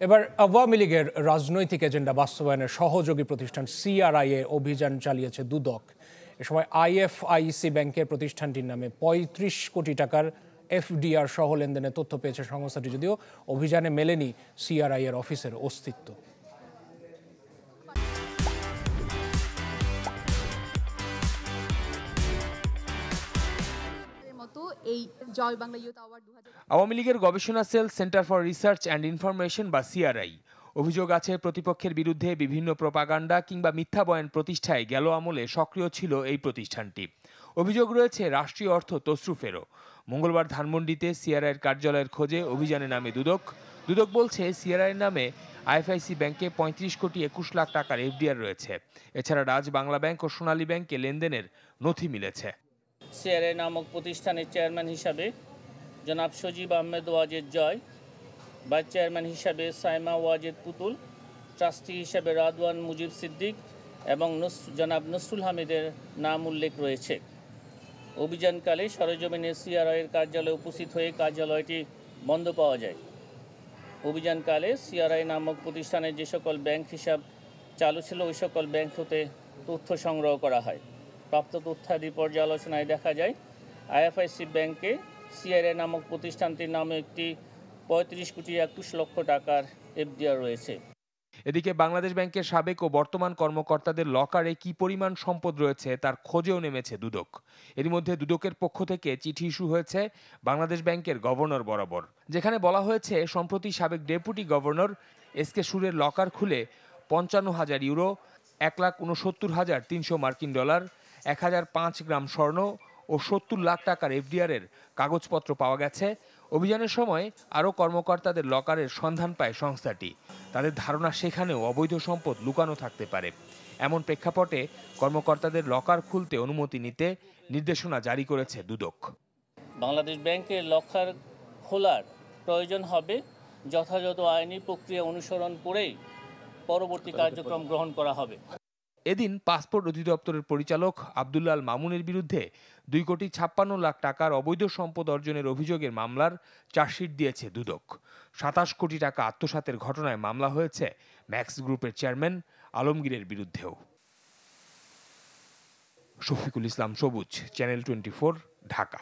এবার আওয়ামী লীগের রাজনৈতিক এজেন্ডা বাস্তবায়নের সহযোগী প্রতিষ্ঠান সিআরআইয়ে অভিযান চালিয়েছে দুদক। এ সময় আইএফআইসি ব্যাংকের প্রতিষ্ঠানটির নামে ৩৫ কোটি টাকার এফডিআর সহ লেনদেনের তথ্য পেয়েছে সংস্থাটি, যদিও অভিযানে মেলেনি সিআরআই এর অফিসের অস্তিত্ব। আওয়ামী লীগের গবেষণা cell centre for research and information বা সিআরআই অভিযোগ আছে প্রতিপক্ষের বিরুদ্ধে বিভিন্ন প্রোপাগান্ডা কিংবা মিথ্যা বয়ান প্রতিষ্ঠায় গেল আমলে সক্রিয় ছিল এই প্রতিষ্ঠানটি। অভিযোগ রয়েছে রাষ্ট্রীয় অর্থ তসরুফেরও। মঙ্গলবার ধানমন্ডিতে সিআরআইয়ের কার্যালয়ের খোঁজে অভিযানে নামে দুদক। দুদক বলছে সিআরআইয়ের নামে আইএফআইসি ব্যাংকে ৩৫ কোটি ২১ লাখ টাকার এফডিআর রয়েছে। এছাড়া রাজ বাংলা ব্যাংক ও সোনালী ব্যাংকে লেনদেনের নথি মিলেছে। সিআরআই নামক প্রতিষ্ঠানের চেয়ারম্যান হিসাবে জনাব সজীব আহমেদ ওয়াজেদ জয়, ভাইস চেয়ারম্যান হিসাবে সাইমা ওয়াজেদ পুতুল, ট্রাস্টি হিসাবে রাদওয়ান মুজিব সিদ্দিক এবং জনাব নসরুল হামিদের নাম উল্লেখ রয়েছে। অভিযানকালে সরেজমিনে সিআরআইয়ের কার্যালয়ে উপস্থিত হয়ে কার্যালয়টি বন্ধ পাওয়া যায়। অভিযানকালে সিআরআই নামক প্রতিষ্ঠানের যে সকল ব্যাংক হিসাব চালু ছিল ওই সকল ব্যাংক হতে তথ্য সংগ্রহ করা হয়। প্রাপ্ত তথ্যাদি পর্যালোচনায় দেখা যায় আইএফআইসি ব্যাংকে সিআরআই নামক প্রতিষ্ঠানটির নামে একটি ৩৫ কোটি ২১ লক্ষ টাকার এফডিআর রয়েছে। এদিকে বাংলাদেশ ব্যাংকের সাবেক ও বর্তমান কর্মকর্তাদের লকারে কি পরিমাণ সম্পদ রয়েছে তার খোঁজেও নেমেছে দুদক। এর মধ্যে দুদকের পক্ষ থেকে চিঠি ইস্যু হয়েছে বাংলাদেশ ব্যাংকের গভর্নর বরাবর, যেখানে বলা হয়েছে সম্প্রতি সাবেক ডেপুটি গভর্নর এসকে সুরের লকার খুলে ৫৫,০০০ ইউরো, ১,৬৯,৩০০ মার্কিন ডলার, ১,০০৫ গ্রাম স্বর্ণ ও ৭০ লাখ টাকার এফডিআর-এর কাগজপত্র পাওয়া গেছে। অভিযানের সময় আরও কর্মকর্তাদের লকারের সন্ধান পায় সংস্থাটি। তাদের ধারণা সেখানেও অবৈধ সম্পদ লুকানো থাকতে পারে। এমন প্রেক্ষাপটে কর্মকর্তাদের লকার খুলতে অনুমতি নিতে নির্দেশনা জারি করেছে দুদক। বাংলাদেশ ব্যাংকের লকার খোলার প্রয়োজন হবে যথাযথ আইনি প্রক্রিয়া অনুসরণ করেই পরবর্তী কার্যক্রম গ্রহণ করা হবে। এদিন পাসপোর্ট অধিদপ্তরের পরিচালক আব্দুল্লাহ আল মামুনের বিরুদ্ধে ২,৫৬ লাখ টাকার অবৈধ সম্পদ অর্জনের অভিযোগের মামলার চার্জশিট দিয়েছে দুদক। ২৭ কোটি টাকা আত্মসাতের ঘটনায় মামলা হয়েছে ম্যাক্স গ্রুপের চেয়ারম্যান আলমগীরের বিরুদ্ধেও। শফিকুল ইসলাম সবুজ, চ্যানেল 24, ঢাকা।